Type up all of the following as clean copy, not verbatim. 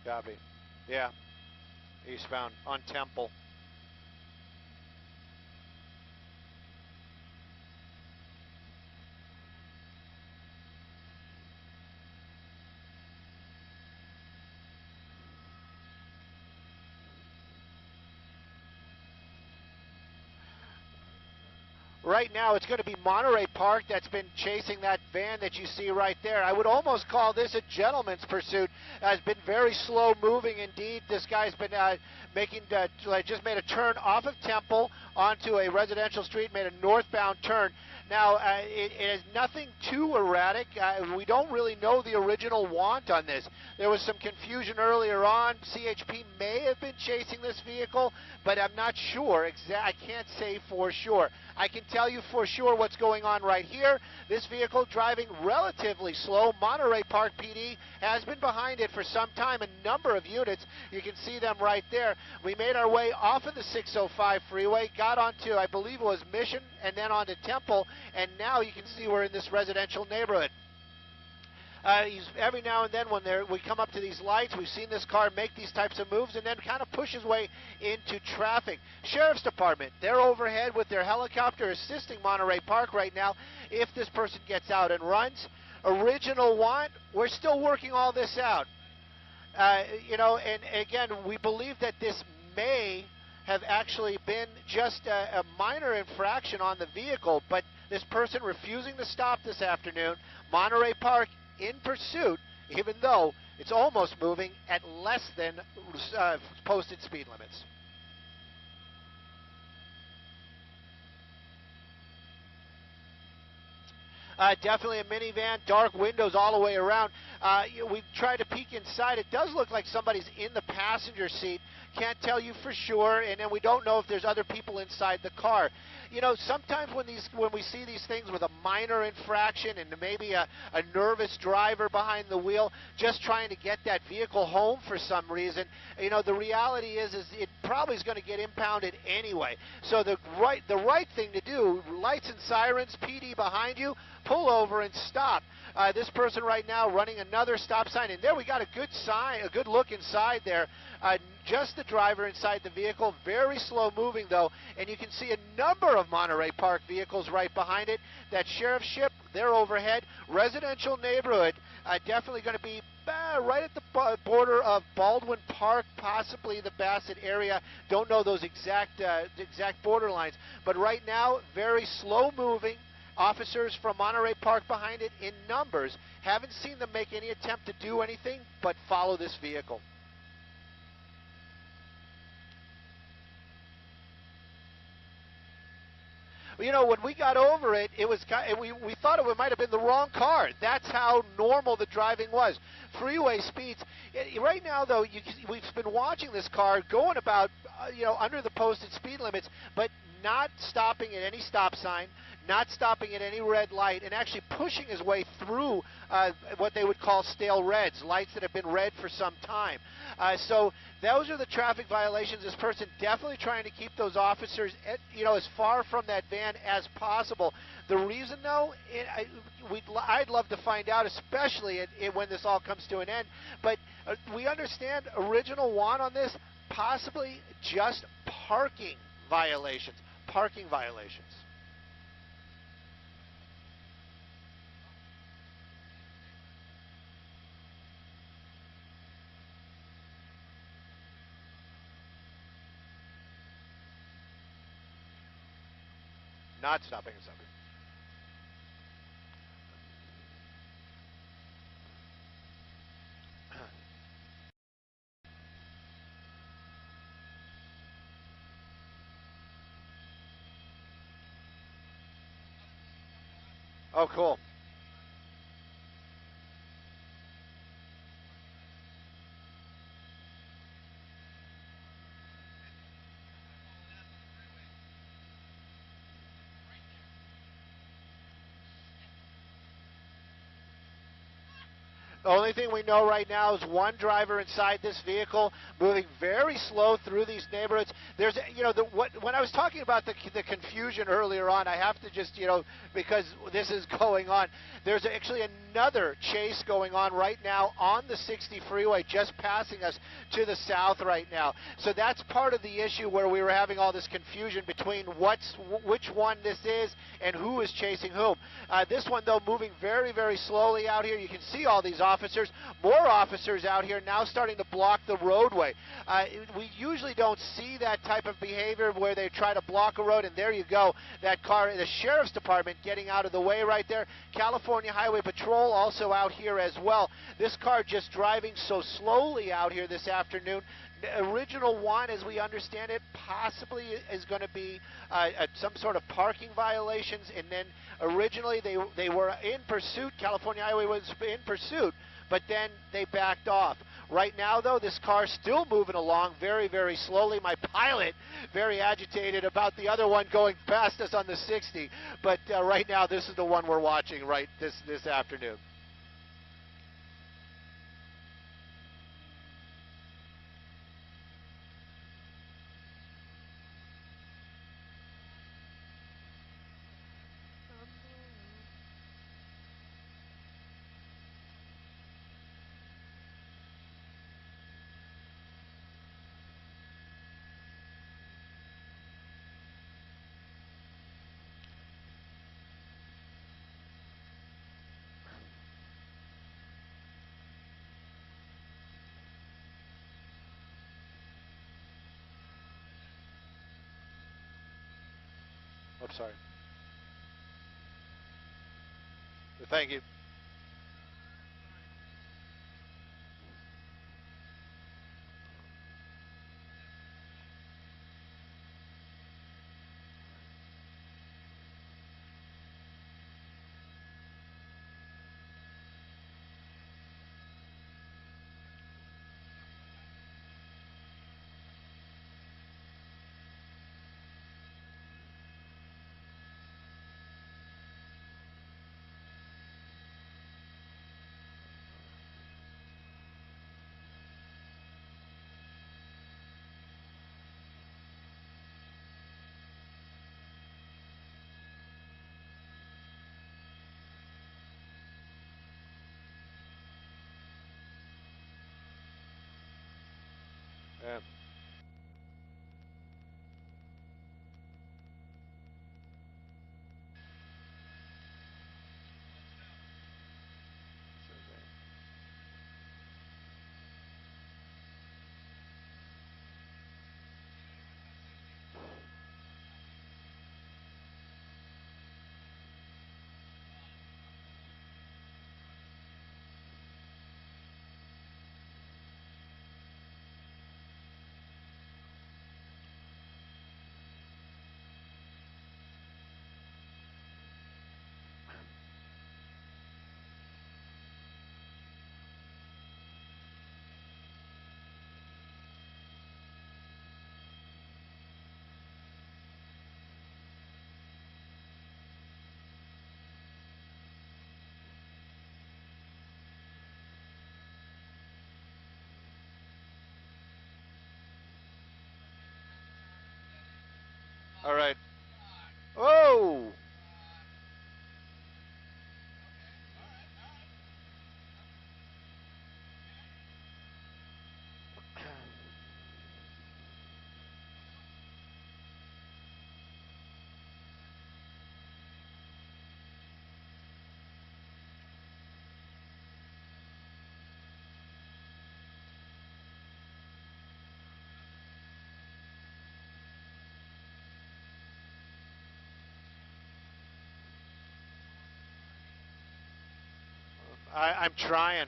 Copy. Yeah, eastbound on Temple. Right now, it's going to be Monterey Park that's been chasing that van that you see right there. I would almost call this a gentleman's pursuit. Has been very slow moving indeed. This guy's been just made a turn off of Temple onto a residential street, made a northbound turn. Now, it is nothing too erratic. We don't really know the original want on this. There was some confusion earlier on. CHP may have been chasing this vehicle, but I'm not sure. I can't say for sure. I can tell you for sure what's going on right here. This vehicle driving relatively slow. Monterey Park PD has been behind it for some time, a number of units. You can see them right there. We made our way off of the 605 freeway, got onto, I believe it was Mission, and then onto Temple, and now you can see we're in this residential neighborhood. Every now and then when we come up to these lights, we've seen this car make these types of moves and then kind of push his way into traffic. Sheriff's Department, they're overhead with their helicopter assisting Monterey Park right now if this person gets out and runs. Original want, we're still working all this out. And again, we believe that this may have actually been just a minor infraction on the vehicle, but this person refusing to stop this afternoon, Monterey Park in pursuit, even though it's almost moving at less than posted speed limits. Definitely a minivan, dark windows all the way around. We tried to peek inside. It does look like somebody's in the passenger seat. Can't tell you for sure, and then we don't know if there's other people inside the car. You know, sometimes when we see these things with a minor infraction and maybe a nervous driver behind the wheel just trying to get that vehicle home for some reason, you know, the reality is it probably is going to get impounded anyway. So the right thing to do, lights and sirens, PD behind you, pull over and stop. This person right now running another stop sign, and there we got a good look inside there. Just the driver inside the vehicle, very slow moving though, and you can see a number of Monterey Park vehicles right behind it. That sheriff's ship, they're overhead. Residential neighborhood, definitely going to be right at the border of Baldwin Park, possibly the Bassett area. Don't know those exact border lines, but right now, very slow moving. Officers from Monterey Park behind it in numbers. Haven't seen them make any attempt to do anything but follow this vehicle. You know, when we got over it, it was we thought it might have been the wrong car. That's how normal the driving was. Freeway speeds. Right now, though, we've been watching this car going about under the posted speed limits, but not stopping at any stop sign, not stopping at any red light, and actually pushing his way through what they would call stale reds, lights that have been red for some time. So those are the traffic violations. This person definitely trying to keep those officers, as far from that van as possible. The reason, though, I'd love to find out, especially when this all comes to an end. But we understand original want on this, possibly just parking violations. Parking violations. Not stopping at somebody. Oh, cool. The only thing we know right now is one driver inside this vehicle moving very slow through these neighborhoods. There's, when I was talking about the confusion earlier on, I have to just, because this is going on, there's actually another chase going on right now on the 60 freeway, just passing us to the south right now. So that's part of the issue where we were having all this confusion between which one this is and who is chasing whom. This one, though, moving very, very slowly out here. You can see all these officers, more officers out here now starting to block the roadway. We usually don't see that type of behavior where they try to block a road, and there you go, that car, the sheriff's department getting out of the way right there. California Highway Patrol also out here as well. This car just driving so slowly out here this afternoon. The original one, as we understand it, possibly is going to be some sort of parking violations, and then originally they were in pursuit. California Highway was in pursuit, but then they backed off. Right now, though, this car's still moving along very, very slowly. My pilot very agitated about the other one going past us on the 60, but right now this is the one we're watching right this afternoon. I'm sorry. Thank you. Yeah. All right. Oh! I'm trying.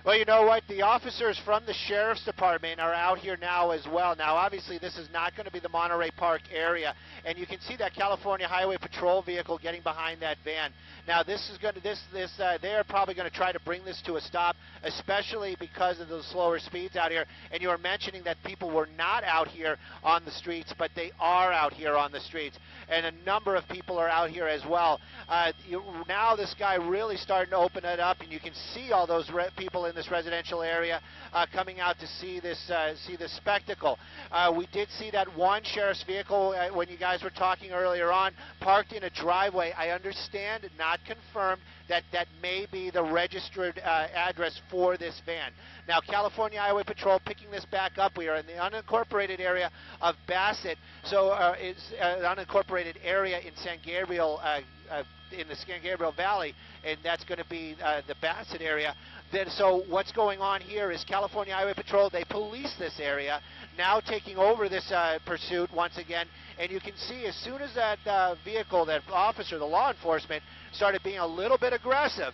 Well, you know what? The officers from the Sheriff's Department are out here now as well. Now, obviously, this is not going to be the Monterey Park area, and you can see that California Highway Patrol vehicle getting behind that van. Now, this is going to they are probably going to try to bring this to a stop, especially because of the slower speeds out here. And you were mentioning that people were not out here on the streets, but they are out here on the streets, and a number of people are out here as well. Now, this guy really starting to open it up, and you can see all those people in this residential area coming out to see this spectacle. We did see that one sheriff's vehicle when you guys were talking earlier on, parked in a driveway. I understand, not confirmed, that may be the registered address for this van. Now, California Highway Patrol picking this back up. We are in the unincorporated area of Bassett, so it's an unincorporated area in San Gabriel, in the San Gabriel Valley, and that's going to be the Bassett area. So what's going on here is California Highway Patrol, they police this area, now taking over this pursuit once again, and you can see as soon as that vehicle, that officer, the law enforcement, started being a little bit aggressive,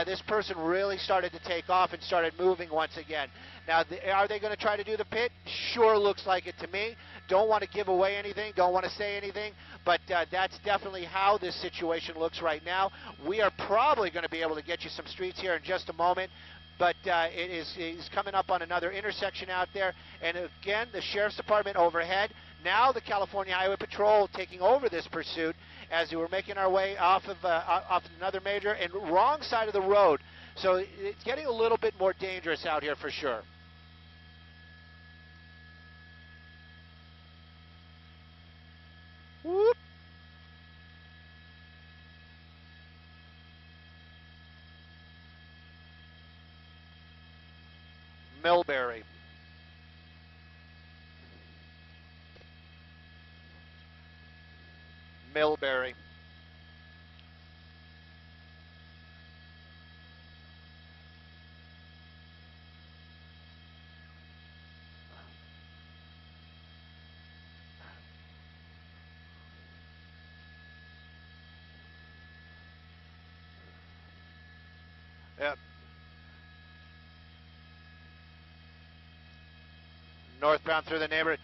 this person really started to take off and started moving once again. Now, are they going to try to do the pit? Sure looks like it to me. Don't want to give away anything, don't want to say anything, but that's definitely how this situation looks right now. We are probably going to be able to get you some streets here in just a moment, but he's coming up on another intersection out there, and again, the Sheriff's Department overhead. Now the California Highway Patrol taking over this pursuit as we were making our way off of another major and wrong side of the road. So it's getting a little bit more dangerous out here for sure. Whoop. Millbury. Millbury. Yep. Northbound through the neighborhood.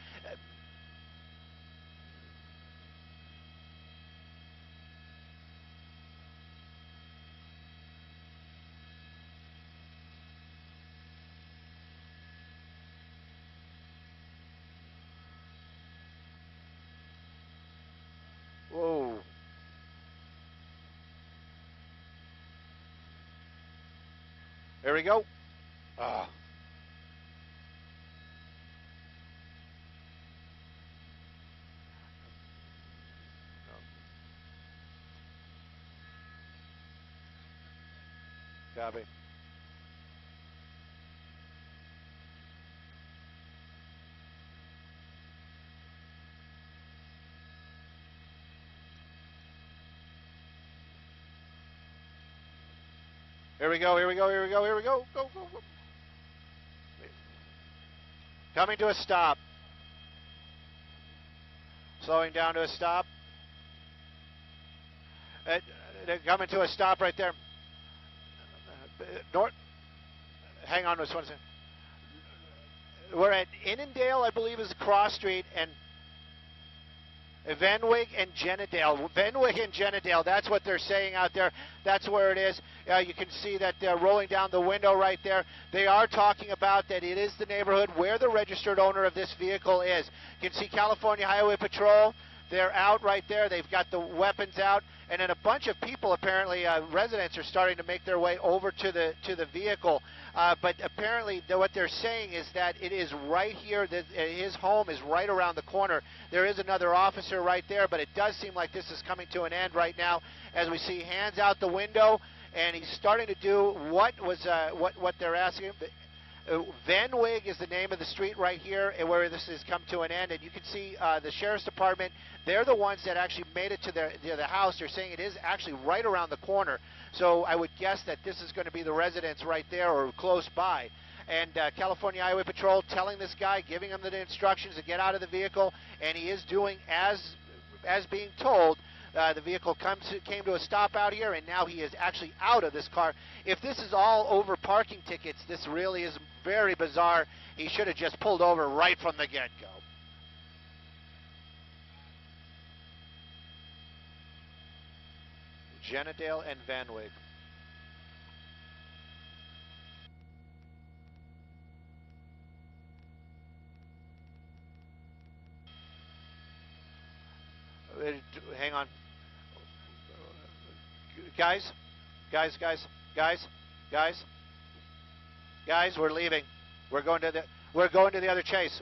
Whoa. There we go. Ah. Copy. Here we go, here we go, here we go, here we go. Go, go, go. Coming to a stop. Slowing down to a stop. They're coming to a stop right there. North. Hang on just one second. We're at Innendale, I believe, is the cross street, and Venwig and Jennedale. Venwig and Jennedale, that's what they're saying out there. That's where it is. You can see that rolling down the window right there. They are talking about that it is the neighborhood where the registered owner of this vehicle is. You can see California Highway Patrol. They're out right there. They've got the weapons out, and then a bunch of people, apparently residents, are starting to make their way over to the vehicle. But apparently, what they're saying is that it is right here. That his home is right around the corner. There is another officer right there, but it does seem like this is coming to an end right now, as we see hands out the window, and he's starting to do what they're asking him. Venwig is the name of the street right here, and where this has come to an end. And you can see the Sheriff's Department, they're the ones that actually made it to the house. They're saying it is actually right around the corner. So I would guess that this is going to be the residence right there or close by. And California Highway Patrol telling this guy, giving him the instructions to get out of the vehicle, and he is doing as being told. The vehicle came to a stop out here, and now he is actually out of this car. If this is all over parking tickets, this really is very bizarre. He should have just pulled over right from the get-go. Jennedale and Van Wyck. Hang on. Guys, we're leaving. We're going to the other chase.